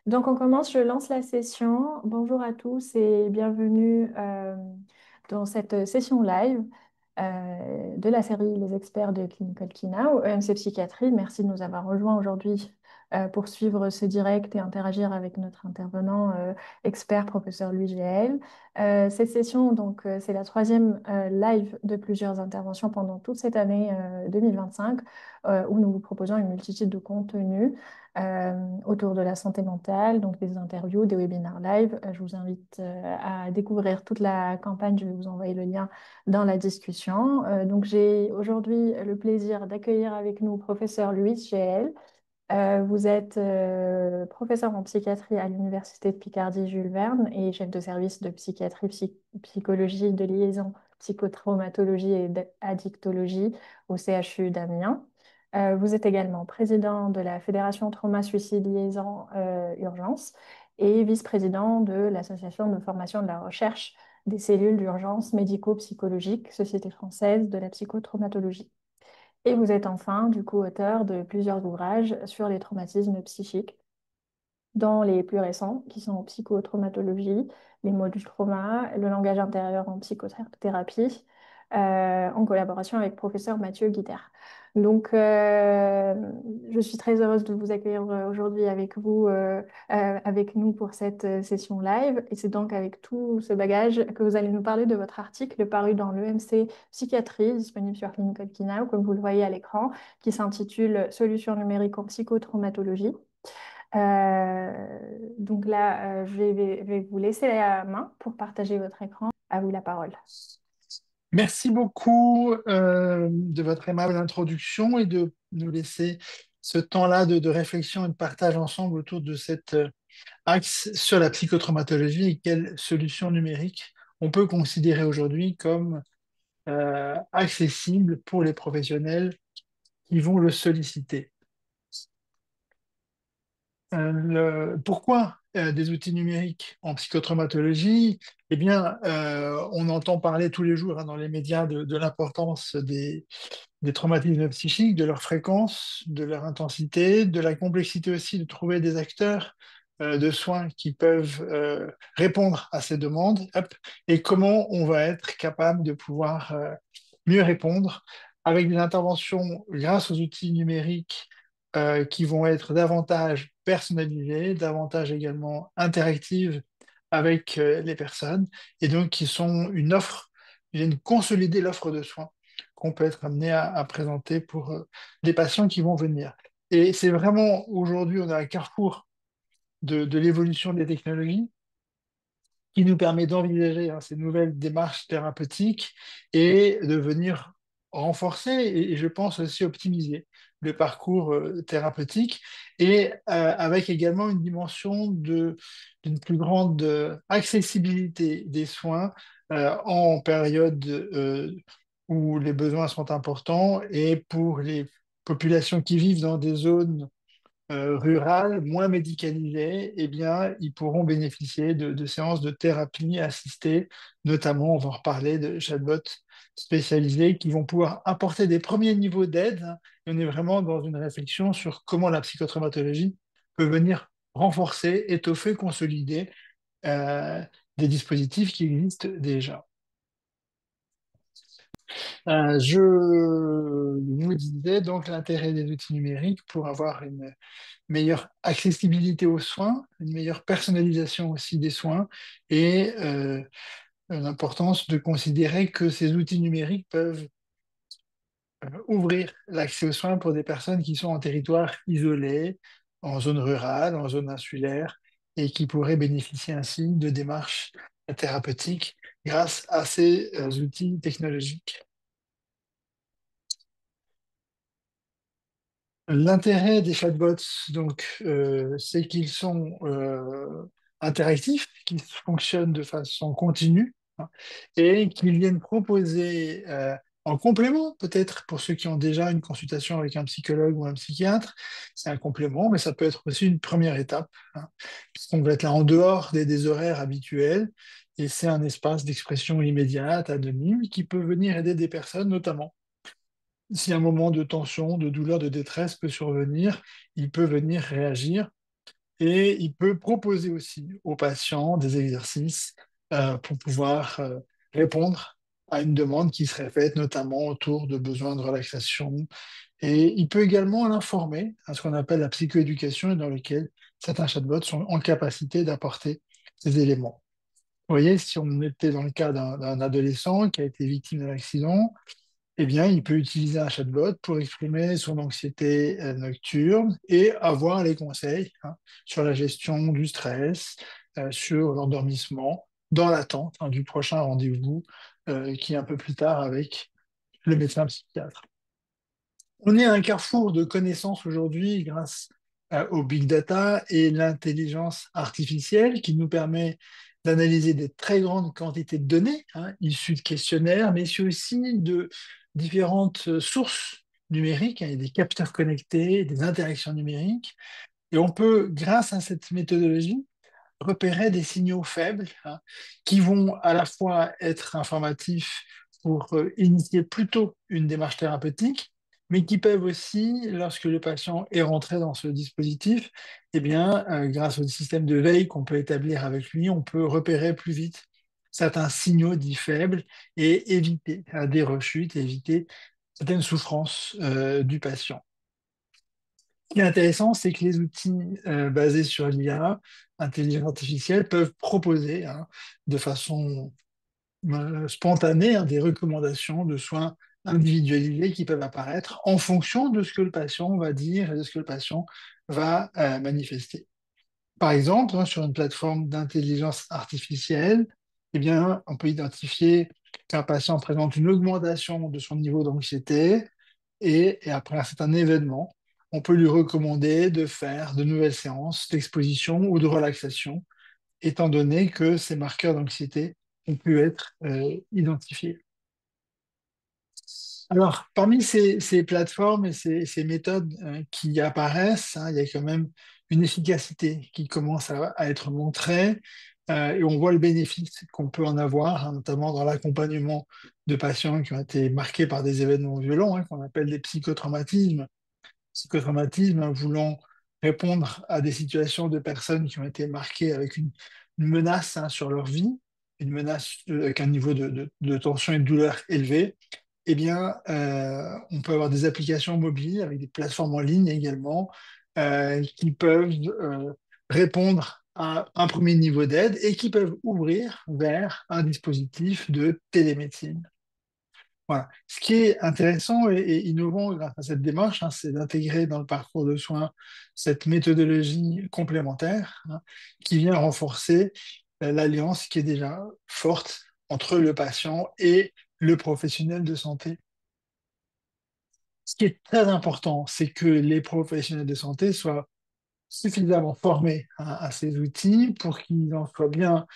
Donc on commence, je lance la session. Bonjour à tous et bienvenue dans cette session live de la série Les experts de Clinical Key Now, EMC Psychiatrie. Merci de nous avoir rejoints aujourd'hui pour suivre ce direct et interagir avec notre intervenant expert, professeur Louis GL. Cette session, c'est la troisième live de plusieurs interventions pendant toute cette année 2025 où nous vous proposons une multitude de contenus autour de la santé mentale, donc des interviews, des webinaires live. Je vous invite à découvrir toute la campagne. Je vais vous envoyer le lien dans la discussion. Donc, j'ai aujourd'hui le plaisir d'accueillir avec nous professeur Louis GL. Vous êtes professeur en psychiatrie à l'Université de Picardie Jules Verne et chef de service de psychiatrie, psychologie de liaison, psychotraumatologie et addictologie au CHU d'Amiens. Vous êtes également président de la Fédération Trauma Suicide Liaison Urgence et vice-président de l'Association de formation de la recherche des cellules d'urgence médico-psychologiques, Société française de la psychotraumatologie. Et vous êtes enfin, du coup, auteur de plusieurs ouvrages sur les traumatismes psychiques, dans les plus récents, qui sont en psychotraumatologie, les mots du trauma, le langage intérieur en psychothérapie, en collaboration avec professeur Mathieu Guiter. Donc, je suis très heureuse de vous accueillir aujourd'hui avec vous, avec nous pour cette session live. Et c'est donc avec tout ce bagage que vous allez nous parler de votre article paru dans l'EMC Psychiatrie, disponible sur Clinical Key Now, comme vous le voyez à l'écran, qui s'intitule Solutions numériques en psychotraumatologie. Donc là, vais vous laisser la main pour partager votre écran. À vous la parole. Merci beaucoup de votre aimable introduction et de nous laisser ce temps-là de réflexion et de partage ensemble autour de cet axe sur la psychotraumatologie et quelles solutions numériques on peut considérer aujourd'hui comme accessibles pour les professionnels qui vont le solliciter. Pourquoi des outils numériques en psychotraumatologie? Eh bien, on entend parler tous les jours dans les médias de l'importance des traumatismes psychiques, de leur fréquence, de leur intensité, de la complexité aussi de trouver des acteurs de soins qui peuvent répondre à ces demandes, hop, et comment on va être capable de pouvoir mieux répondre avec des interventions grâce aux outils numériques qui vont être davantage personnalisées, davantage également interactives avec les personnes, et donc qui sont une offre, viennent consolider l'offre de soins qu'on peut être amené à présenter pour les patients qui vont venir. Et c'est vraiment aujourd'hui, on est à un carrefour de l'évolution des technologies qui nous permet d'envisager ces nouvelles démarches thérapeutiques et de venir renforcer et je pense aussi optimiser le parcours thérapeutique et avec également une dimension d'une plus grande accessibilité des soins en période où les besoins sont importants et pour les populations qui vivent dans des zones rurales, moins médicalisées, eh bien, ils pourront bénéficier de séances de thérapie assistée, notamment, on va en reparler, de chatbots spécialisés qui vont pouvoir apporter des premiers niveaux d'aide, hein. Et on est vraiment dans une réflexion sur comment la psychotraumatologie peut venir renforcer, étoffer, consolider euh, des dispositifs qui existent déjà. Je vous disais donc l'intérêt des outils numériques pour avoir une meilleure accessibilité aux soins, une meilleure personnalisation aussi des soins et l'importance de considérer que ces outils numériques peuvent ouvrir l'accès aux soins pour des personnes qui sont en territoire isolé, en zone rurale, en zone insulaire et qui pourraient bénéficier ainsi de démarches thérapeutiques grâce à ces outils technologiques. L'intérêt des chatbots, donc, c'est qu'ils sont interactifs, qu'ils fonctionnent de façon continue, hein, et qu'ils viennent proposer, en complément, peut-être pour ceux qui ont déjà une consultation avec un psychologue ou un psychiatre, c'est un complément, mais ça peut être aussi une première étape, hein, puisqu'on va être là en dehors des horaires habituels, et c'est un espace d'expression immédiate, anonyme, qui peut venir aider des personnes, notamment si un moment de tension, de douleur, de détresse peut survenir, il peut venir réagir et il peut proposer aussi aux patients des exercices pour pouvoir répondre à une demande qui serait faite notamment autour de besoins de relaxation. Et il peut également l'informer à ce qu'on appelle la psychoéducation et dans lequel certains chatbots sont en capacité d'apporter ces éléments. Vous voyez, si on était dans le cas d'un adolescent qui a été victime d'un accident, eh bien, il peut utiliser un chatbot pour exprimer son anxiété nocturne et avoir les conseils sur la gestion du stress, sur l'endormissement, dans l'attente du prochain rendez-vous qui est un peu plus tard avec le médecin psychiatre. On est à un carrefour de connaissances aujourd'hui grâce au big data et l'intelligence artificielle qui nous permet d'analyser des très grandes quantités de données issues de questionnaires, mais aussi de différentes sources numériques. Il y a des capteurs connectés, des interactions numériques. Et on peut, grâce à cette méthodologie, repérer des signaux faibles qui vont à la fois être informatifs pour initier plutôt une démarche thérapeutique, mais qui peuvent aussi, lorsque le patient est rentré dans ce dispositif, eh bien, grâce au système de veille qu'on peut établir avec lui, on peut repérer plus vite certains signaux dits faibles et éviter des rechutes, éviter certaines souffrances du patient. Ce qui est intéressant, c'est que les outils basés sur l'IA, intelligence artificielle, peuvent proposer de façon spontanée des recommandations de soins individualisés qui peuvent apparaître en fonction de ce que le patient va dire et de ce que le patient va manifester. Par exemple, sur une plateforme d'intelligence artificielle, eh bien, on peut identifier qu'un patient présente une augmentation de son niveau d'anxiété et après un certain événement, on peut lui recommander de faire de nouvelles séances d'exposition ou de relaxation, étant donné que ces marqueurs d'anxiété ont pu être identifiés. Alors, parmi ces plateformes et ces méthodes qui apparaissent, il y a quand même une efficacité qui commence à être montrée et on voit le bénéfice qu'on peut en avoir, notamment dans l'accompagnement de patients qui ont été marqués par des événements violents, qu'on appelle des psychotraumatismes. Psychotraumatisme, voulant répondre à des situations de personnes qui ont été marquées avec une menace sur leur vie, une menace avec un niveau de tension et de douleur élevé, eh bien, on peut avoir des applications mobiles avec des plateformes en ligne également qui peuvent répondre à un premier niveau d'aide et qui peuvent ouvrir vers un dispositif de télémédecine. Voilà. Ce qui est intéressant et innovant grâce à cette démarche, c'est d'intégrer dans le parcours de soins cette méthodologie complémentaire qui vient renforcer l'alliance qui est déjà forte entre le patient et le professionnel de santé. Ce qui est très important, c'est que les professionnels de santé soient suffisamment formés à ces outils pour qu'ils en soient bien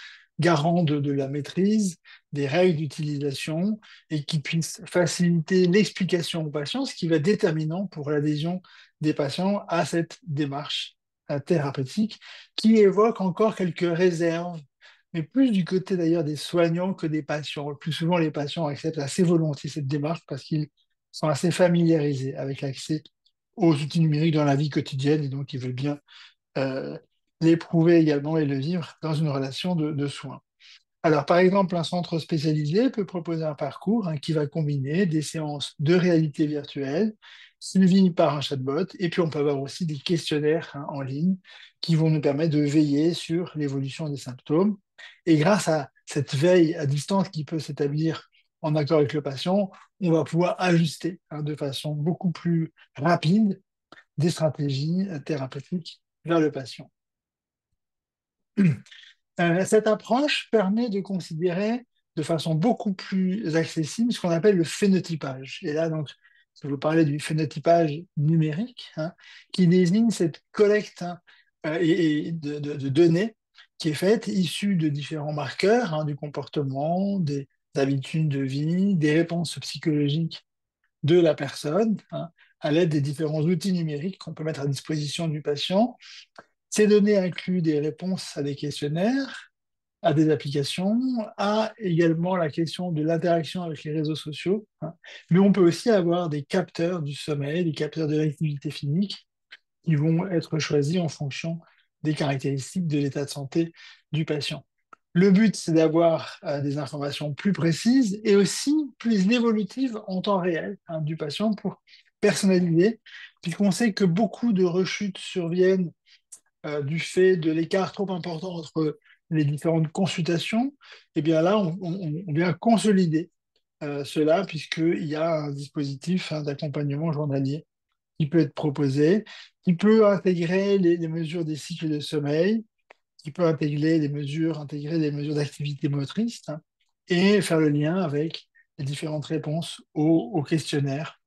garants de la maîtrise, des règles d'utilisation et qu'ils puissent faciliter l'explication aux patients, ce qui va être déterminant pour l'adhésion des patients à cette démarche thérapeutique qui évoque encore quelques réserves, mais plus du côté d'ailleurs des soignants que des patients. Le plus souvent, les patients acceptent assez volontiers cette démarche parce qu'ils sont assez familiarisés avec l'accès aux outils numériques dans la vie quotidienne et donc ils veulent bien euh, l'éprouver également et le vivre dans une relation de soins. Alors, par exemple, un centre spécialisé peut proposer un parcours qui va combiner des séances de réalité virtuelle suivies par un chatbot, et puis on peut avoir aussi des questionnaires en ligne qui vont nous permettre de veiller sur l'évolution des symptômes. Et grâce à cette veille à distance qui peut s'établir en accord avec le patient, on va pouvoir ajuster de façon beaucoup plus rapide des stratégies thérapeutiques vers le patient. Cette approche permet de considérer de façon beaucoup plus accessible ce qu'on appelle le phénotypage. Et là, donc, je vais vous parler du phénotypage numérique, qui désigne cette collecte de données qui est faite issue de différents marqueurs du comportement, des habitudes de vie, des réponses psychologiques de la personne, à l'aide des différents outils numériques qu'on peut mettre à disposition du patient. Ces données incluent des réponses à des questionnaires, à des applications, à également la question de l'interaction avec les réseaux sociaux. Mais on peut aussi avoir des capteurs du sommeil, des capteurs de l'activité physique qui vont être choisis en fonction des caractéristiques de l'état de santé du patient. Le but, c'est d'avoir des informations plus précises et aussi plus évolutives en temps réel du patient pour personnaliser, puisqu'on sait que beaucoup de rechutes surviennent du fait de l'écart trop important entre les différentes consultations. Et bien là, on vient consolider cela, puisqu'il y a un dispositif d'accompagnement journalier qui peut être proposé, qui peut intégrer les mesures des cycles de sommeil, qui peut intégrer les mesures d'activité motrice et faire le lien avec les différentes réponses aux questionnaires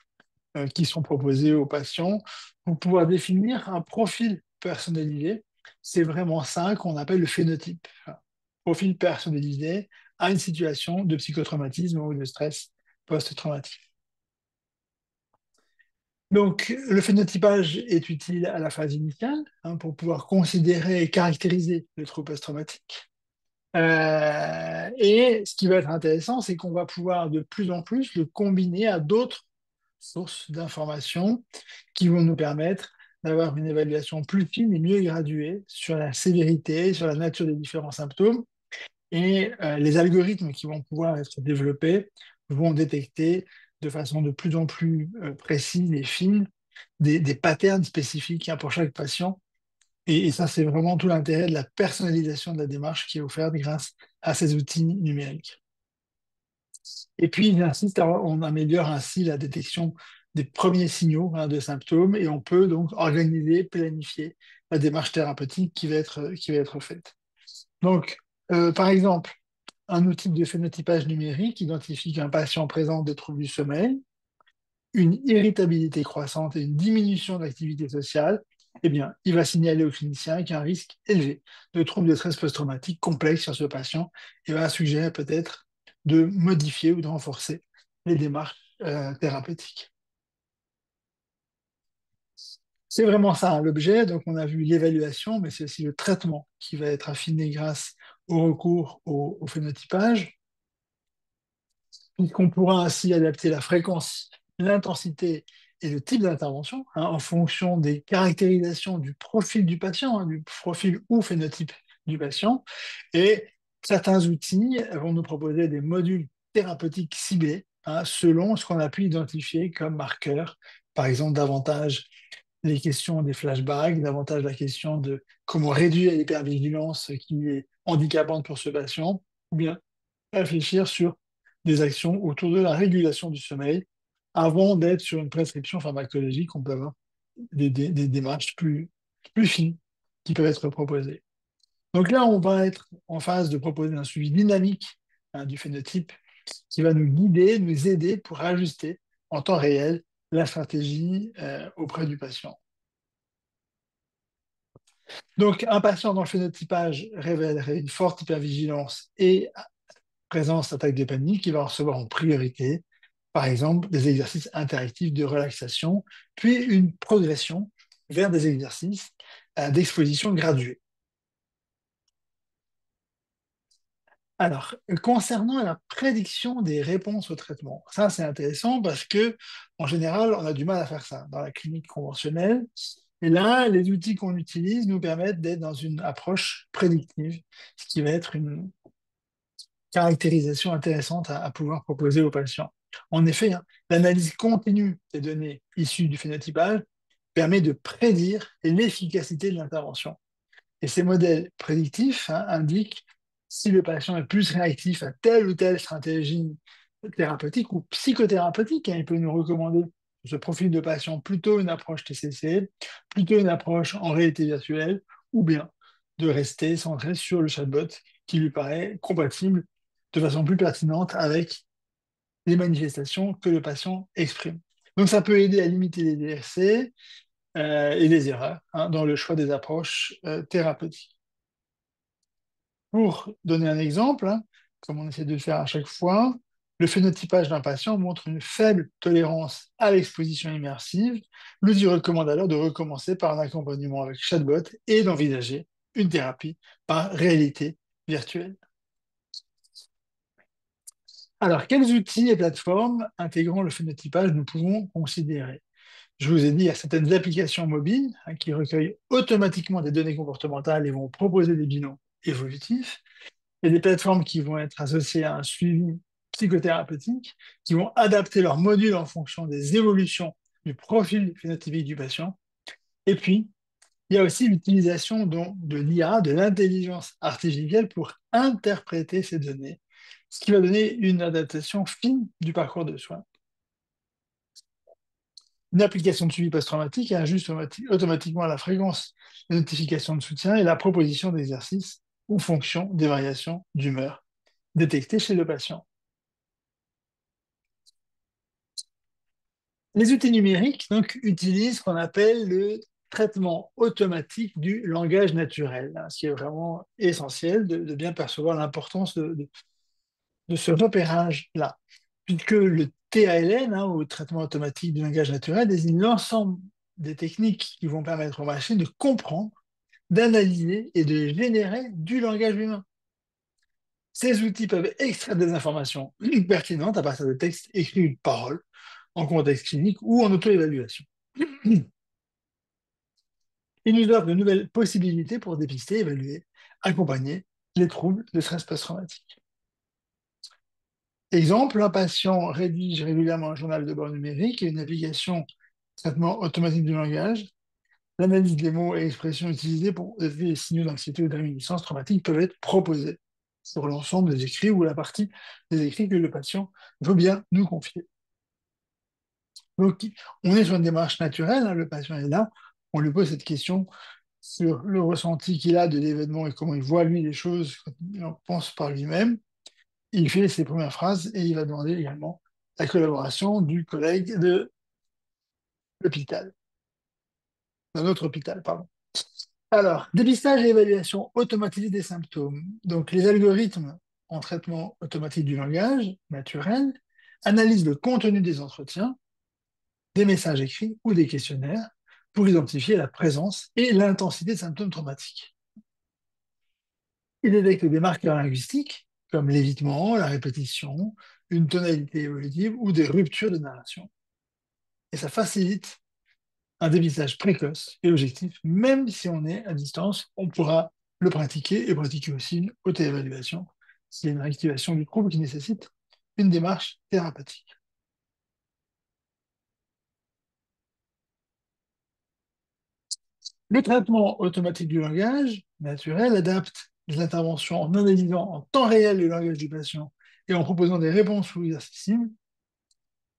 qui sont proposés aux patients pour pouvoir définir un profil personnalisé. C'est vraiment ça qu'on appelle le phénotype. Profil personnalisé à une situation de psychotraumatisme ou de stress post-traumatique. Donc, le phénotypage est utile à la phase initiale pour pouvoir considérer et caractériser le trouble post-traumatique. Et ce qui va être intéressant, c'est qu'on va pouvoir de plus en plus le combiner à d'autres sources d'informations qui vont nous permettre d'avoir une évaluation plus fine et mieux graduée sur la sévérité, sur la nature des différents symptômes. Et les algorithmes qui vont pouvoir être développés vont détecter de façon de plus en plus précise et fine des patterns spécifiques pour chaque patient. Et ça, c'est vraiment tout l'intérêt de la personnalisation de la démarche qui est offerte grâce à ces outils numériques. Et puis, j'insiste, on améliore ainsi la détection des premiers signaux de symptômes et on peut donc organiser, planifier la démarche thérapeutique qui va être faite. Donc, par exemple, un outil de phénotypage numérique identifie qu'un patient présente des troubles du sommeil, une irritabilité croissante et une diminution de l'activité sociale, eh bien, il va signaler au clinicien qu'il y a un risque élevé de troubles de stress post-traumatique complexes sur ce patient et va suggérer peut-être de modifier ou de renforcer les démarches thérapeutiques. C'est vraiment ça l'objet. Donc, on a vu l'évaluation, mais c'est aussi le traitement qui va être affiné grâce au recours au phénotypage, puisqu'on pourra ainsi adapter la fréquence, l'intensité et le type d'intervention en fonction des caractérisations du profil du patient, du profil ou phénotype du patient. Et certains outils vont nous proposer des modules thérapeutiques ciblés selon ce qu'on a pu identifier comme marqueur. Par exemple, davantage les questions des flashbacks, davantage la question de comment réduire l'hypervigilance qui est handicapante pour ce patient, ou bien réfléchir sur des actions autour de la régulation du sommeil avant d'être sur une prescription pharmacologique. On peut avoir des démarches plus fines qui peuvent être proposées. Donc là, on va être en phase de proposer un suivi dynamique du phénotype qui va nous guider, nous aider pour ajuster en temps réel la stratégie auprès du patient. Donc, un patient dont le phénotypage révélerait une forte hypervigilance et présence d'attaque de panique, il va recevoir en priorité, par exemple, des exercices interactifs de relaxation, puis une progression vers des exercices d'exposition graduée. Alors, concernant la prédiction des réponses au traitement, ça c'est intéressant parce que en général, on a du mal à faire ça dans la clinique conventionnelle. Et là, les outils qu'on utilise nous permettent d'être dans une approche prédictive, ce qui va être une caractérisation intéressante à pouvoir proposer aux patients. En effet, l'analyse continue des données issues du phénotypage permet de prédire l'efficacité de l'intervention. Et ces modèles prédictifs indiquent si le patient est plus réactif à telle ou telle stratégie thérapeutique ou psychothérapeutique. Il peut nous recommander ce profil de patient plutôt une approche TCC, plutôt une approche en réalité virtuelle, ou bien de rester centré sur le chatbot qui lui paraît compatible de façon plus pertinente avec les manifestations que le patient exprime. Donc ça peut aider à limiter les DRC et les erreurs dans le choix des approches thérapeutiques. Pour donner un exemple, comme on essaie de le faire à chaque fois, le phénotypage d'un patient montre une faible tolérance à l'exposition immersive. L'outil recommande alors de recommencer par un accompagnement avec chatbot et d'envisager une thérapie par réalité virtuelle. Alors, quels outils et plateformes intégrant le phénotypage nous pouvons considérer? Je vous ai dit, il y a certaines applications mobiles qui recueillent automatiquement des données comportementales et vont proposer des bilans évolutifs. Il y a des plateformes qui vont être associées à un suivi psychothérapeutique, qui vont adapter leur module en fonction des évolutions du profil phénotypique du patient. Et puis, il y a aussi l'utilisation de l'IA, de l'intelligence artificielle, pour interpréter ces données, ce qui va donner une adaptation fine du parcours de soins. Une application de suivi post-traumatique ajuste automatiquement la fréquence des notifications de soutien et la proposition d'exercices en fonction des variations d'humeur détectées chez le patient. Les outils numériques donc, utilisent ce qu'on appelle le traitement automatique du langage naturel, ce qui est vraiment essentiel de bien percevoir l'importance de ce repérage-là, puisque le TALN, ou traitement automatique du langage naturel, désigne l'ensemble des techniques qui vont permettre aux machines de comprendre, d'analyser et de générer du langage humain. Ces outils peuvent extraire des informations pertinentes à partir de textes écrits ou de paroles, en contexte clinique ou en auto-évaluation. Ils nous offrent de nouvelles possibilités pour dépister, évaluer, accompagner les troubles de stress post-traumatique. Exemple, un patient rédige régulièrement un journal de bord numérique et une application de traitement automatique du langage. L'analyse des mots et expressions utilisés pour détecter les signaux d'anxiété ou de réminiscence traumatique peuvent être proposés sur l'ensemble des écrits ou la partie des écrits que le patient veut bien nous confier. Donc, on est sur une démarche naturelle, le patient est là, on lui pose cette question sur le ressenti qu'il a de l'événement et comment il voit lui les choses quand il en pense par lui-même. Il fait ses premières phrases et il va demander également la collaboration du collègue de l'hôpital, d'un autre hôpital, pardon. Alors, dépistage et évaluation automatisée des symptômes. Donc, les algorithmes en traitement automatique du langage naturel analysent le contenu des entretiens, des messages écrits ou des questionnaires pour identifier la présence et l'intensité de symptômes traumatiques. Ils détectent des marqueurs linguistiques comme l'évitement, la répétition, une tonalité évolutive ou des ruptures de narration. Et ça facilite un dépistage précoce et objectif, même si on est à distance, on pourra le pratiquer et pratiquer aussi une auto-évaluation s'il y a une réactivation du trouble qui nécessite une démarche thérapeutique. Le traitement automatique du langage naturel adapte les interventions en analysant en temps réel le langage du patient et en proposant des réponses fluides accessibles.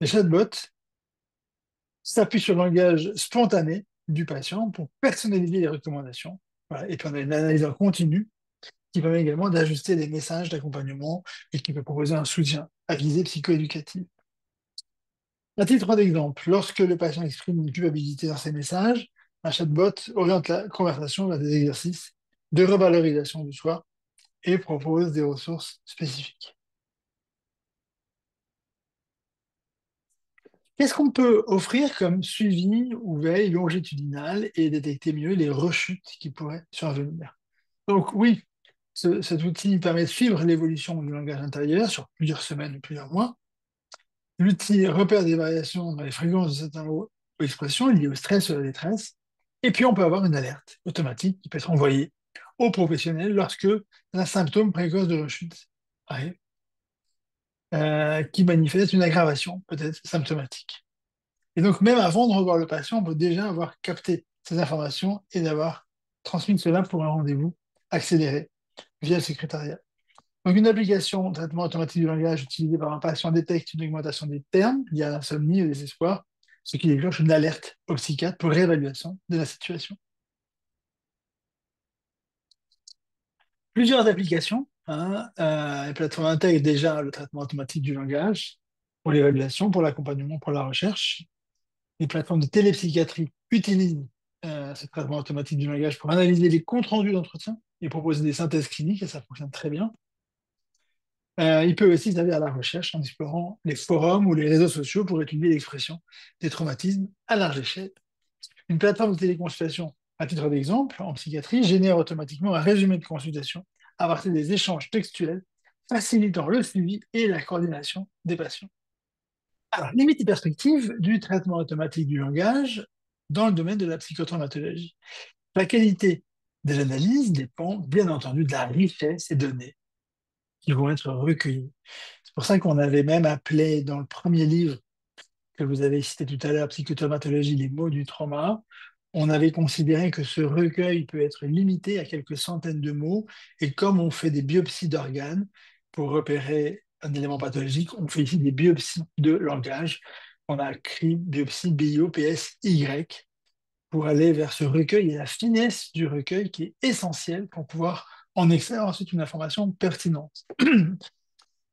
Les chatbots s'appuient sur le langage spontané du patient pour personnaliser les recommandations. Voilà. Et puis on a une analyse en continu qui permet également d'ajuster des messages d'accompagnement et qui peut proposer un soutien à visée psychoéducative. À titre d'exemple, lorsque le patient exprime une culpabilité dans ses messages, un chatbot oriente la conversation vers des exercices de revalorisation du soi et propose des ressources spécifiques. Qu'est-ce qu'on peut offrir comme suivi ou veille longitudinale et détecter mieux les rechutes qui pourraient survenir? Donc oui, cet outil permet de suivre l'évolution du langage intérieur sur plusieurs semaines ou plusieurs mois. L'outil repère des variations dans les fréquences de certains mots ou expressions liées au stress ou à la détresse. Et puis, on peut avoir une alerte automatique qui peut être envoyée aux professionnels lorsque un symptôme précoce de rechute arrive, qui manifeste une aggravation peut-être symptomatique. Et donc, même avant de revoir le patient, on peut déjà avoir capté ces informations et d'avoir transmis cela pour un rendez-vous accéléré via le secrétariat. Donc, une application de traitement automatique du langage utilisée par un patient détecte une augmentation des termes liés à l'insomnie et au désespoir, ce qui déclenche une alerte au psychiatre pour réévaluation de la situation. Plusieurs applications, les plateformes intègrent déjà le traitement automatique du langage pour l'évaluation, pour l'accompagnement, pour la recherche. Les plateformes de télépsychiatrie utilisent ce traitement automatique du langage pour analyser les comptes rendus d'entretien et proposer des synthèses cliniques, et ça fonctionne très bien. Il peut aussi servir à la recherche en explorant les forums ou les réseaux sociaux pour étudier l'expression des traumatismes à large échelle. Une plateforme de téléconsultation, à titre d'exemple, en psychiatrie, génère automatiquement un résumé de consultation à partir des échanges textuels, facilitant le suivi et la coordination des patients. Alors, limite et perspective du traitement automatique du langage dans le domaine de la psychotraumatologie. La qualité de l'analyse dépend bien entendu de la richesse des données qui vont être recueillies. C'est pour ça qu'on avait même appelé dans le premier livre que vous avez cité tout à l'heure, Psychotraumatologie, les mots du trauma, on avait considéré que ce recueil peut être limité à quelques centaines de mots, et comme on fait des biopsies d'organes pour repérer un élément pathologique, on fait ici des biopsies de langage. On a écrit biopsie BIOPSY pour aller vers ce recueil et la finesse du recueil qui est essentielle pour pouvoir en extraire ensuite une information pertinente.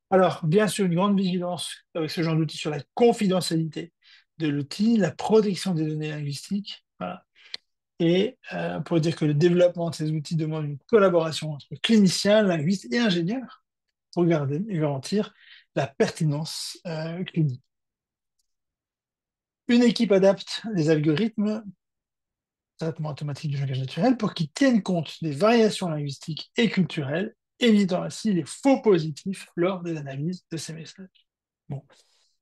Alors, bien sûr, une grande vigilance avec ce genre d'outil sur la confidentialité de l'outil, la protection des données linguistiques. Voilà. Et pour dire que le développement de ces outils demande une collaboration entre cliniciens, linguistes et ingénieurs pour garder et garantir la pertinence clinique. Une équipe adapte les algorithmes traitement automatique du langage naturel pour qu'ils tiennent compte des variations linguistiques et culturelles, évitant ainsi les faux positifs lors de l'analyse de ces messages. Bon.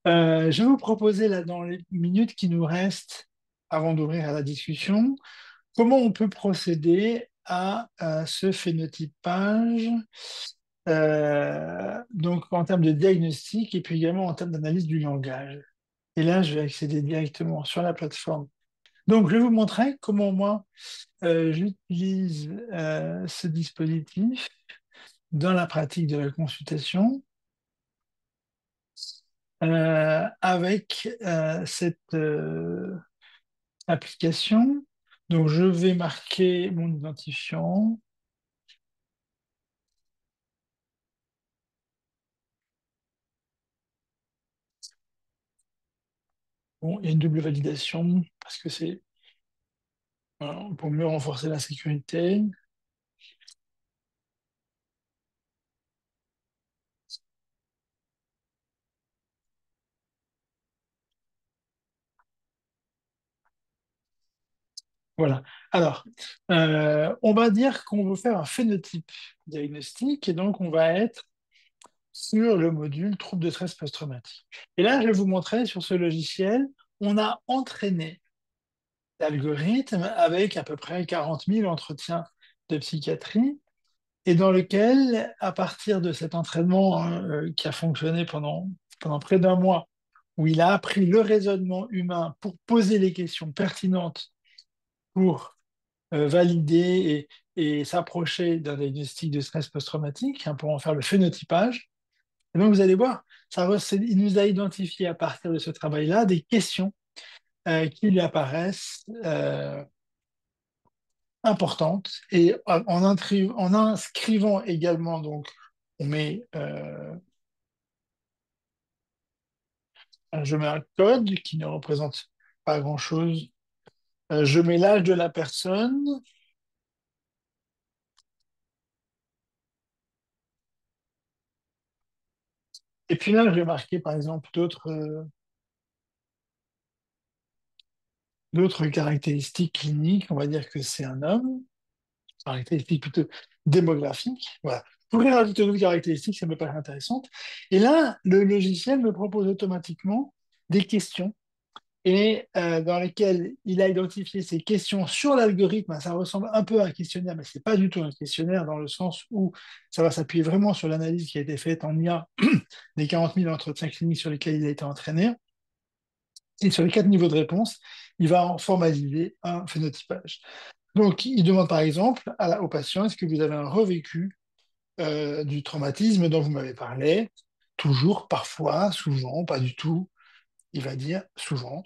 Je vais vous proposer, là, dans les minutes qui nous restent avant d'ouvrir à la discussion, comment on peut procéder à ce phénotypage, donc en termes de diagnostic et puis également en termes d'analyse du langage. Et là, je vais accéder directement sur la plateforme. Donc, je vais vous montrer comment moi, j'utilise ce dispositif dans la pratique de la consultation avec cette application. Donc, je vais marquer mon identifiant. Bon, il y a une double validation parce que c'est voilà, pour mieux renforcer la sécurité. Voilà. Alors, on va dire qu'on veut faire un phénotype diagnostique et donc on va être sur le module troubles de stress post-traumatique. Et là, je vais vous montrer sur ce logiciel, on a entraîné l'algorithme avec à peu près 40 000 entretiens de psychiatrie et dans lequel, à partir de cet entraînement qui a fonctionné pendant près d'un mois, où il a appris le raisonnement humain pour poser les questions pertinentes pour valider et s'approcher d'un diagnostic de stress post-traumatique, hein, pour en faire le phénotypage. Et donc, vous allez voir, il nous a identifié à partir de ce travail-là des questions qui lui apparaissent importantes. Et en inscrivant également, donc, on met, je mets un code qui ne représente pas grand-chose. Je mets l'âge de la personne. Et puis là, je vais marquer, par exemple, d'autres caractéristiques cliniques. On va dire que c'est un homme. Caractéristiques plutôt démographiques. Voilà. Je pourrais rajouter d'autres caractéristiques, ça me paraît intéressante. Et là, le logiciel me propose automatiquement des questions et dans lesquelles il a identifié ces questions sur l'algorithme. Ça ressemble un peu à un questionnaire, mais ce n'est pas du tout un questionnaire dans le sens où ça va s'appuyer vraiment sur l'analyse qui a été faite en IA des 40 000 entretiens cliniques sur lesquels il a été entraîné. Et sur les 4 niveaux de réponse, il va en formaliser un phénotypage. Donc, il demande par exemple au patient, est-ce que vous avez un revécu du traumatisme dont vous m'avez parlé? Toujours, parfois, souvent, pas du tout. Il va dire souvent.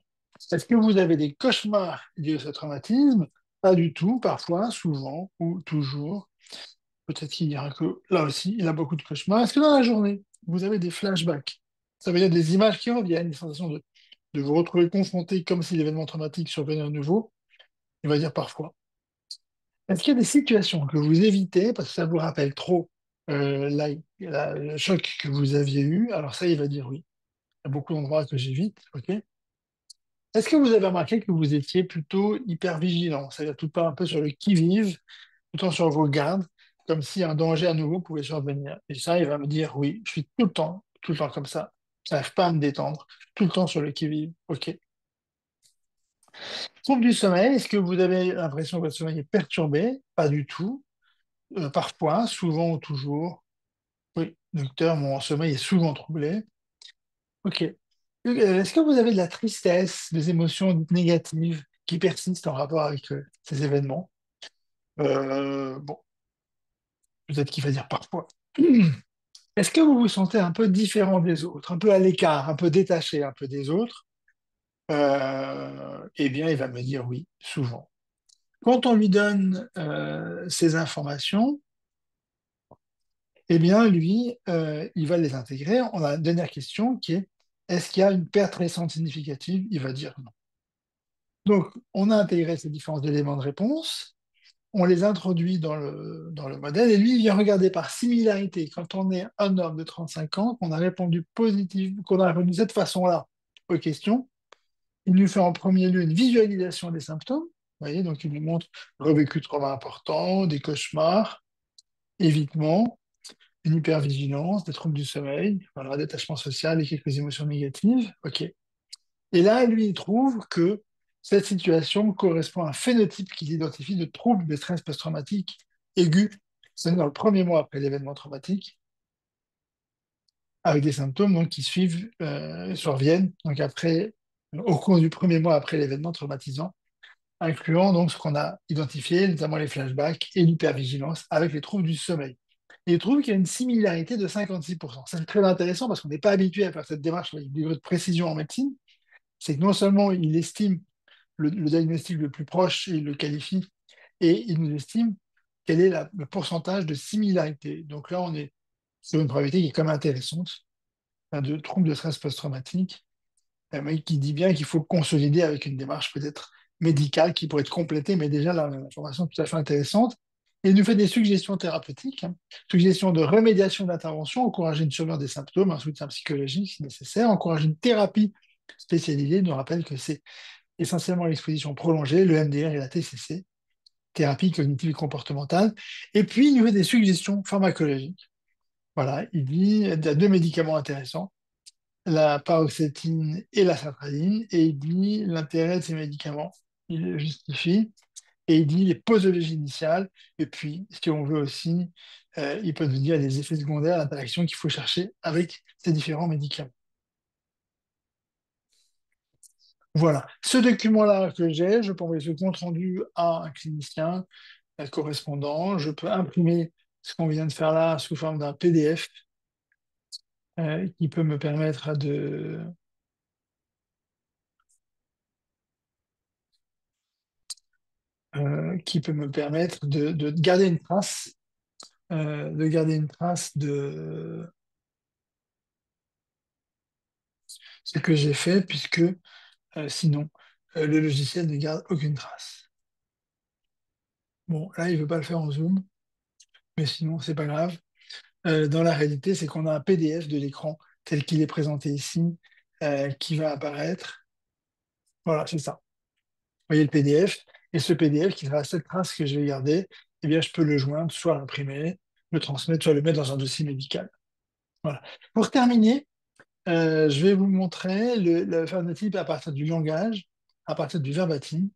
Est-ce que vous avez des cauchemars liés à ce traumatisme? Pas du tout, parfois, souvent ou toujours. Peut-être qu'il dira que là aussi, il a beaucoup de cauchemars. Est-ce que dans la journée, vous avez des flashbacks? Ça veut dire des images qui reviennent, une sensation de vous retrouver confronté comme si l'événement traumatique survenait à nouveau. Il va dire parfois. Est-ce qu'il y a des situations que vous évitez parce que ça vous rappelle trop le choc que vous aviez eu? Alors ça, il va dire oui. Il y a beaucoup d'endroits que j'évite, ok? Est-ce que vous avez remarqué que vous étiez plutôt hyper vigilant, c'est-à-dire tout le temps un peu sur le qui-vive, tout le temps sur vos gardes, comme si un danger à nouveau pouvait survenir? Et ça, il va me dire oui, je suis tout le temps comme ça. J'arrive pas à me détendre. Tout le temps sur le qui-vive. OK. Trouble du sommeil, est-ce que vous avez l'impression que votre sommeil est perturbé? Pas du tout. Parfois, souvent ou toujours. Oui, docteur, mon sommeil est souvent troublé. OK. Est-ce que vous avez de la tristesse, des émotions négatives qui persistent en rapport avec ces événements? Bon, peut-être qu'il va dire parfois. Est-ce que vous vous sentez un peu différent des autres, un peu à l'écart, un peu détaché un peu des autres? Eh bien, il va me dire oui, souvent. Quand on lui donne ces informations, eh bien, lui, il va les intégrer. On a une dernière question qui est, est-ce qu'il y a une perte récente significative? Il va dire non. Donc, on a intégré ces différents éléments de réponse, on les introduit dans le modèle, et lui, il vient regarder par similarité. Quand on est un homme de 35 ans, qu'on a répondu positif, qu'on a répondu de cette façon-là aux questions, il nous fait en premier lieu une visualisation des symptômes. Vous voyez, donc il nous montre revécu de trauma important, des cauchemars, évitement, une hypervigilance, des troubles du sommeil, voilà, détachement social et quelques émotions négatives. OK. Et là, lui, il trouve que cette situation correspond à un phénotype qu'il identifie de troubles de stress post-traumatique aigu, c'est dans le premier mois après l'événement traumatique, avec des symptômes donc, qui suivent, surviennent donc après, au cours du premier mois après l'événement traumatisant, incluant donc ce qu'on a identifié, notamment les flashbacks et l'hypervigilance avec les troubles du sommeil. Et il trouve qu'il y a une similarité de 56%. C'est très intéressant parce qu'on n'est pas habitué à faire cette démarche avec du degré de précision en médecine. C'est que non seulement il estime le diagnostic le plus proche et il le qualifie, et il nous estime quel est le pourcentage de similarité. Donc là, on est sur une probabilité qui est quand même intéressante, hein, de troubles de stress post-traumatique, mais qui dit bien qu'il faut consolider avec une démarche peut-être médicale qui pourrait être complétée, mais déjà l'information est tout à fait intéressante. Et il nous fait des suggestions thérapeutiques, hein. Suggestions de remédiation d'intervention, encourager une surveillance des symptômes, un soutien psychologique si nécessaire, encourager une thérapie spécialisée. Il nous rappelle que c'est essentiellement l'exposition prolongée, le MDR et la TCC, thérapie cognitive et comportementale. Et puis, il nous fait des suggestions pharmacologiques. Voilà, il dit il y a deux médicaments intéressants, la paroxétine et la sertraline, et il dit l'intérêt de ces médicaments. Il le justifie, et il dit les posologies initiales, et puis, si on veut aussi, il peut nous dire les effets secondaires, l'interaction qu'il faut chercher avec ces différents médicaments. Voilà. Ce document-là que j'ai, je peux envoyer ce compte rendu à un clinicien correspondant. Je peux imprimer ce qu'on vient de faire là sous forme d'un PDF qui peut me permettre de garder une trace, de ce que j'ai fait, puisque sinon, le logiciel ne garde aucune trace. Bon, là, il ne veut pas le faire en Zoom, mais sinon, c'est pas grave. Dans la réalité, c'est qu'on a un PDF de l'écran tel qu'il est présenté ici, qui va apparaître. Voilà, c'est ça. Vous voyez le PDF, et ce PDF qui sera cette trace que je vais garder, eh bien, je peux le joindre, soit l'imprimer, le transmettre, soit le mettre dans un dossier médical. Voilà. Pour terminer, je vais vous montrer le phénotype à partir du langage, à partir du verbatim.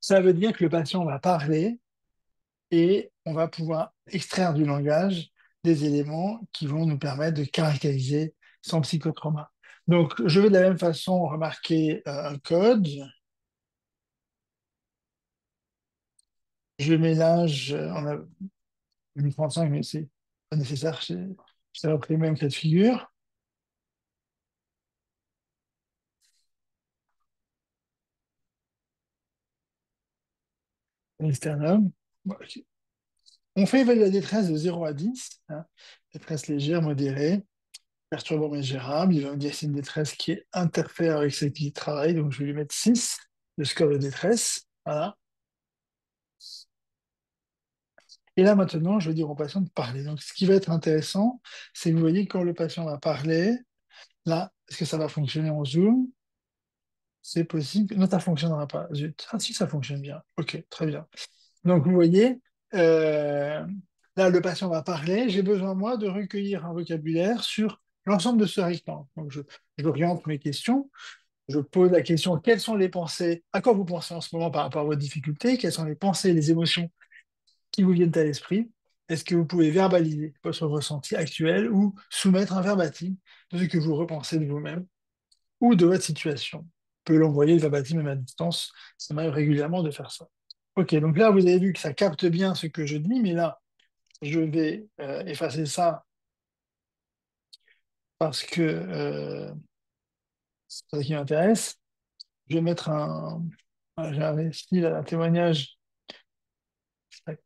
Ça veut dire que le patient va parler et on va pouvoir extraire du langage des éléments qui vont nous permettre de caractériser son psychotrauma. Donc, je vais de la même façon remarquer un code. Je mélange, on a 1035, mais c'est pas nécessaire, c'est repris le même cas de figure. L'externum. Bon, ok. On fait évaluer la détresse de 0 à 10, hein. Détresse légère, modérée, perturbant mais gérable. Il va me dire que c'est une détresse qui interfère avec sa activité de travail, donc je vais lui mettre 6, le score de détresse. Voilà. Et là, maintenant, je vais dire au patient de parler. Donc, ce qui va être intéressant, c'est que vous voyez, quand le patient va parler, là, est-ce que ça va fonctionner en Zoom? C'est possible. Non, ça ne fonctionnera pas. Zut. Ah si, ça fonctionne bien. Ok, très bien. Donc, vous voyez, euh, Là, le patient va parler, j'ai besoin, moi, de recueillir un vocabulaire sur l'ensemble de ce rectangle. Donc, j'oriente mes questions, je pose la question, quelles sont les pensées, à quoi vous pensez en ce moment par rapport à votre difficulté, quelles sont les pensées, les émotions qui vous viennent à l'esprit. Est-ce que vous pouvez verbaliser votre ressenti actuel ou soumettre un verbatim de ce que vous repensez de vous-même ou de votre situation? On peut l'envoyer le verbatim même à distance, ça m'arrive régulièrement de faire ça. Ok, donc là, vous avez vu que ça capte bien ce que je dis, mais là, je vais effacer ça parce que c'est ça qui m'intéresse. Je vais mettre j'ai investi là, un témoignage. Tac.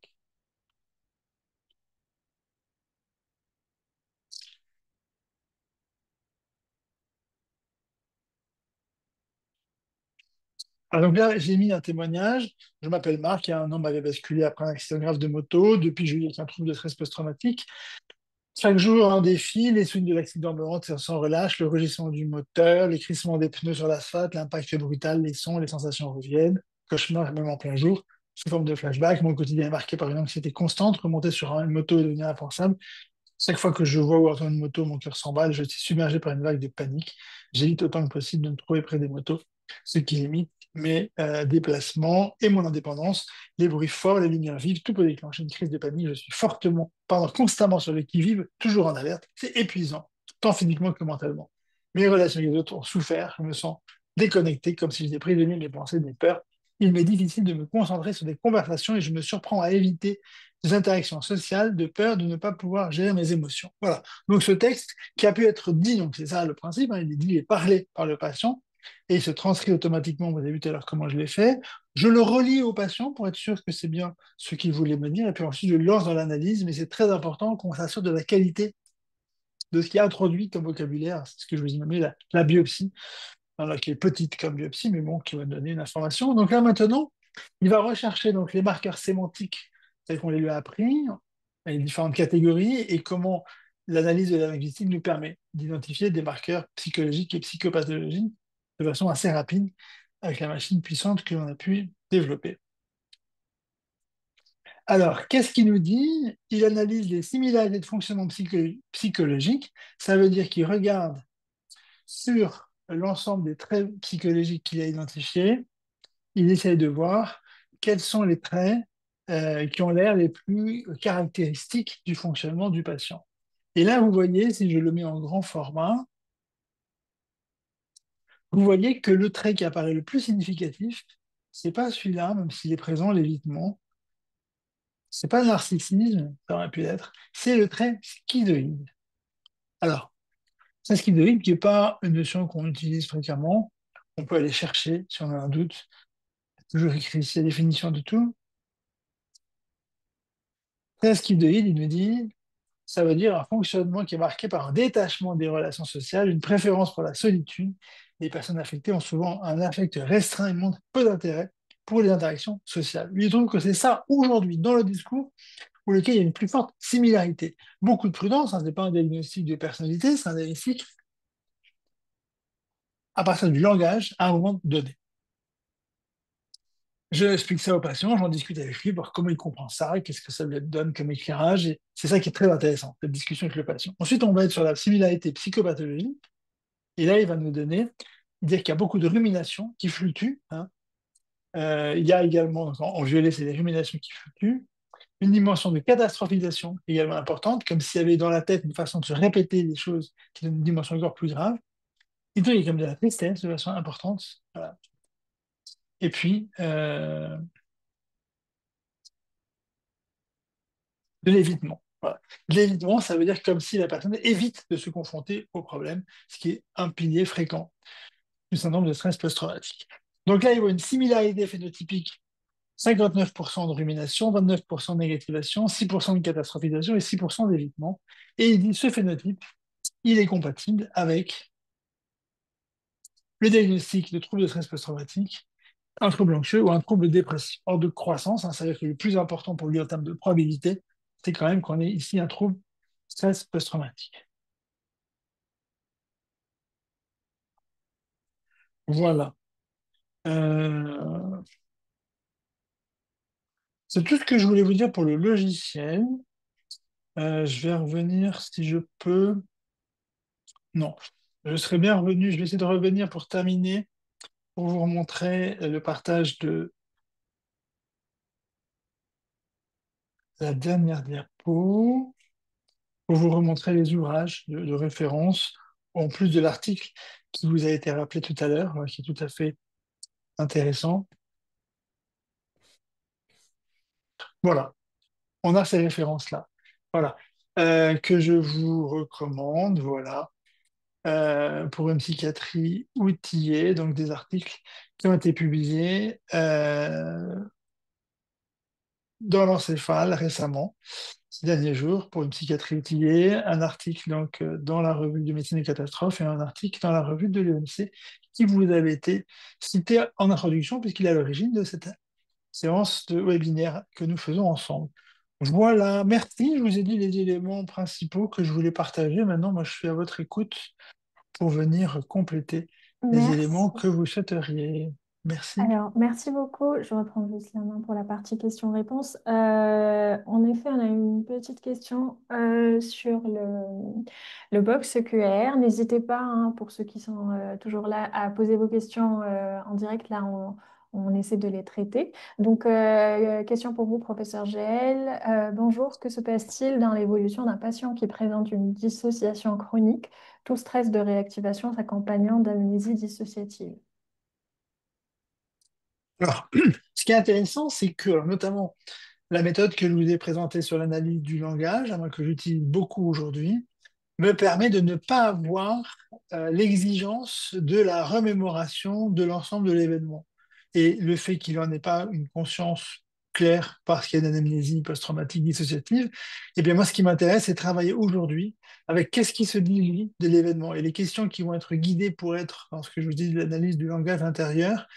Ah, donc là, j'ai mis un témoignage. Je m'appelle Marc, il y a un an, m'avait basculé après un accident grave de moto. Depuis juillet, avec un trouble de stress post-traumatique. Chaque jour, un défi, les signes de l'accident me hantent sans relâche, le rugissement du moteur, les crissements des pneus sur l'asphalte, l'impact brutal, les sons, les sensations reviennent. Cauchemar, même en plein jour, sous forme de flashback. Mon quotidien est marqué par une anxiété constante, remonter sur une moto est devenu impensable. Chaque fois que je vois ou entends une moto, mon cœur s'emballe, je suis submergé par une vague de panique. J'évite autant que possible de me trouver près des motos, ce qui limite mes déplacements et mon indépendance. Les bruits forts, les lumières vives, tout peut déclencher une crise de panique. Je suis constamment sur le qui-vive, toujours en alerte. C'est épuisant, tant physiquement que mentalement. Mes relations avec les autres ont souffert. Je me sens déconnecté, comme si j'étais prisonnier de mes pensées, de mes peurs. Il m'est difficile de me concentrer sur des conversations et je me surprends à éviter des interactions sociales de peur de ne pas pouvoir gérer mes émotions. Voilà. Donc ce texte qui a pu être dit, donc c'est ça le principe, hein, il est dit, il est parlé par le patient et il se transcrit automatiquement. Vous avez vu tout à l'heure comment je l'ai fait. Je le relis au patient pour être sûr que c'est bien ce qu'il voulait me dire et puis ensuite je le lance dans l'analyse, mais c'est très important qu'on s'assure de la qualité de ce qui est introduit comme vocabulaire. C'est ce que je vous ai nommé la biopsie, voilà, qui est petite comme biopsie, mais bon, qui va donner une information. Donc là maintenant, il va rechercher donc les marqueurs sémantiques tels qu'on les lui a appris, les différentes catégories, et comment l'analyse de la linguistique nous permet d'identifier des marqueurs psychologiques et psychopathologiques de façon assez rapide avec la machine puissante que l'on a pu développer. Alors, qu'est-ce qu'il nous dit? Il analyse les similarités de fonctionnement psychologique. Ça veut dire qu'il regarde sur l'ensemble des traits psychologiques qu'il a identifiés. Il essaye de voir quels sont les traits qui ont l'air les plus caractéristiques du fonctionnement du patient. Et là, vous voyez, si je le mets en grand format, vous voyez que le trait qui apparaît le plus significatif, c'est pas celui-là, même s'il est présent, l'évitement. C'est pas le narcissisme, ça aurait pu l'être. C'est le trait schizoïde. Alors, c'est schizoïde qui n'est pas une notion qu'on utilise fréquemment. On peut aller chercher si on a un doute. Toujours écrit ici la définition de tout. Trait schizoïde, il nous dit ça veut dire un fonctionnement qui est marqué par un détachement des relations sociales, une préférence pour la solitude. Les personnes affectées ont souvent un affect restreint et montrent peu d'intérêt pour les interactions sociales. Lui, il trouve que c'est ça, aujourd'hui, dans le discours, pour lequel il y a une plus forte similarité. Beaucoup de prudence, hein, ce n'est pas un diagnostic de personnalité, c'est un diagnostic à partir du langage à un moment donné. Je explique ça au patient, j'en discute avec lui, voir comment il comprend ça, qu'est-ce que ça lui donne comme éclairage. Et c'est ça qui est très intéressant, cette discussion avec le patient. Ensuite, on va être sur la similarité psychopathologique. Et là, il va nous donner, dire qu'il y a beaucoup de ruminations qui fluctuent, hein. Il y a également, donc en violet, c'est les ruminations qui fluctuent. Une dimension de catastrophisation également importante, comme s'il y avait dans la tête une façon de se répéter des choses qui donne une dimension encore plus grave. Et puis, il y a comme de la tristesse de façon importante. Voilà. Et puis, de l'évitement. Voilà. L'évitement, ça veut dire comme si la personne évite de se confronter au problème, ce qui est un pilier fréquent du syndrome de stress post-traumatique. Donc là, il voit une similarité phénotypique, 59% de rumination, 29% de négativation, 6% de catastrophisation et 6% d'évitement. Et il dit ce phénotype, il est compatible avec le diagnostic de trouble de stress post-traumatique, un trouble anxieux ou un trouble dépressif. Hors de croissance, hein, ça veut dire que le plus important pour lui en termes de probabilité, c'est quand même qu'on ait ici un trouble stress post-traumatique. Voilà. Euh, c'est tout ce que je voulais vous dire pour le logiciel. Je vais revenir si je peux. Non, je serais bien revenu. Je vais essayer de revenir pour terminer, pour vous remontrer le partage de la dernière diapo, pour vous remontrer les ouvrages de référence, en plus de l'article qui vous a été rappelé tout à l'heure, qui est tout à fait intéressant. Voilà, on a ces références-là. Voilà. Que je vous recommande, voilà. Pour une psychiatrie outillée, donc des articles qui ont été publiés dans l'Encéphale récemment, ces derniers jours, pour une psychiatrie outillée, un article donc dans la revue de médecine des catastrophes et un article dans la revue de l'EMC qui vous avait été cité en introduction puisqu'il est à l'origine de cette séance de webinaire que nous faisons ensemble. Voilà, merci, je vous ai dit les éléments principaux que je voulais partager. Maintenant, moi, je suis à votre écoute pour venir compléter les éléments Merci. que vous souhaiteriez. Merci. Alors, merci beaucoup. Je reprends juste la main pour la partie questions-réponses. En effet, on a une petite question sur le box QR. N'hésitez pas, hein, pour ceux qui sont toujours là, à poser vos questions en direct. Là, on essaie de les traiter. Donc, question pour vous, professeur GL. Bonjour, que se passe-t-il dans l'évolution d'un patient qui présente une dissociation chronique, tout stress de réactivation s'accompagnant d'amnésie dissociative? Alors, ce qui est intéressant, c'est que, alors, notamment, la méthode que je vous ai présentée sur l'analyse du langage, moi, que j'utilise beaucoup aujourd'hui, me permet de ne pas avoir l'exigence de la remémoration de l'ensemble de l'événement. Et le fait qu'il n'en ait pas une conscience claire parce qu'il y a une amnésie post-traumatique dissociative, eh bien moi, ce qui m'intéresse, c'est travailler aujourd'hui avec qu'est-ce qui se dit, lui, de l'événement. Et les questions qui vont être guidées pour être, dans ce que je vous dis, de l'analyse du langage intérieur,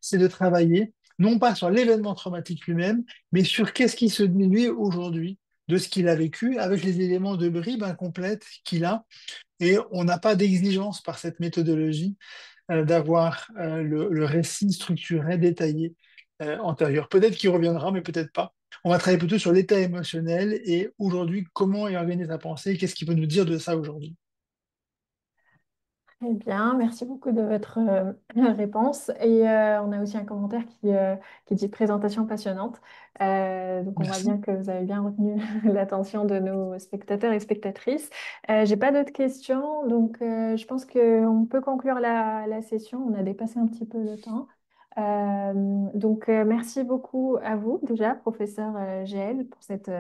c'est de travailler non pas sur l'événement traumatique lui-même, mais sur qu'est-ce qui se dit, lui, aujourd'hui, de ce qu'il a vécu avec les éléments de bribes incomplètes qu'il a. Et on n'a pas d'exigence par cette méthodologie d'avoir le récit structuré, détaillé antérieur. Peut-être qu'il reviendra, mais peut-être pas. On va travailler plutôt sur l'état émotionnel et aujourd'hui, comment est organisée sa pensée, qu'est-ce qu'il peut nous dire de ça aujourd'hui. Très bien, merci beaucoup de votre réponse. Et on a aussi un commentaire qui dit présentation passionnante. Donc on voit Merci. bien que vous avez bien retenu l'attention de nos spectateurs et spectatrices. J'ai pas d'autres questions, donc je pense qu'on peut conclure la session. On a dépassé un petit peu le temps. Donc merci beaucoup à vous déjà, professeur GL, pour cette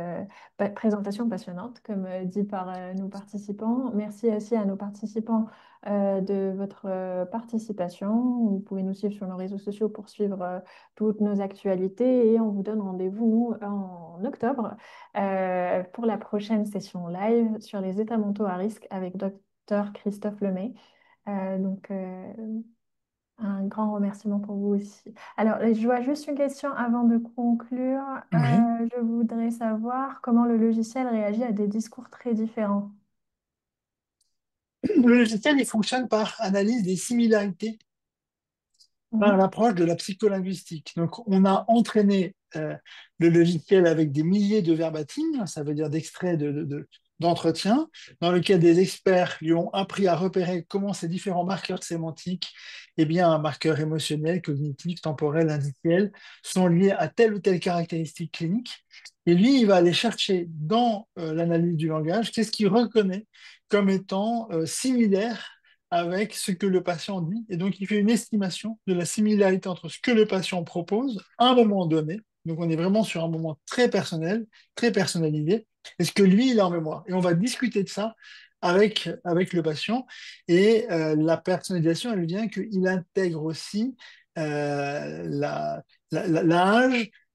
présentation passionnante, comme dit par nos participants. Merci aussi à nos participants de votre participation. Vous pouvez nous suivre sur nos réseaux sociaux pour suivre toutes nos actualités et on vous donne rendez-vous en octobre pour la prochaine session live sur les états mentaux à risque avec Dr Christophe Lemay. Donc, un grand remerciement pour vous aussi. Alors, je vois juste une question avant de conclure. Oui. Je voudrais savoir comment le logiciel réagit à des discours très différents. Le logiciel, il fonctionne par analyse des similarités par Mhm. l'approche de la psycholinguistique. Donc, on a entraîné le logiciel avec des milliers de verbatims, ça veut dire d'extraits d'entretien, dans lequel des experts lui ont appris à repérer comment ces différents marqueurs sémantiques, eh bien, un marqueur émotionnel, cognitif, temporel, indiciel, sont liés à telle ou telle caractéristique clinique. Et lui, il va aller chercher dans l'analyse du langage qu'est-ce qu'il reconnaît comme étant similaire avec ce que le patient dit. Et donc, il fait une estimation de la similarité entre ce que le patient propose à un moment donné. Donc, on est vraiment sur un moment très personnel, très personnalisé, et ce que lui, il a en mémoire. Et on va discuter de ça avec le patient. Et la personnalisation, elle vient qu'il intègre aussi l'âge,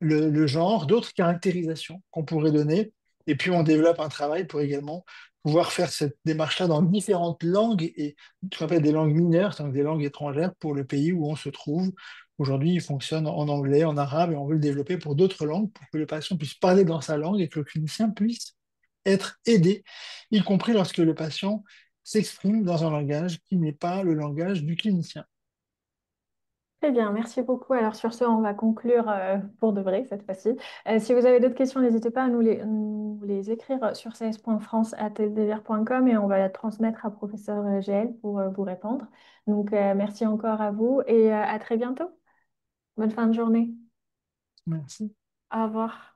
le genre, d'autres caractérisations qu'on pourrait donner. Et puis, on développe un travail pour également pouvoir faire cette démarche-là dans différentes langues et ce qu'on appelle des langues mineures, donc des langues étrangères pour le pays où on se trouve. Aujourd'hui, il fonctionne en anglais, en arabe, et on veut le développer pour d'autres langues, pour que le patient puisse parler dans sa langue et que le clinicien puisse être aidé, y compris lorsque le patient s'exprime dans un langage qui n'est pas le langage du clinicien. Très bien, merci beaucoup. Alors sur ce, on va conclure pour de vrai cette fois-ci. Si vous avez d'autres questions, n'hésitez pas à nous les écrire sur cs.france@eldevir.com et on va la transmettre à professeur GL pour vous répondre. Donc merci encore à vous et à très bientôt. Bonne fin de journée. Merci. Au revoir.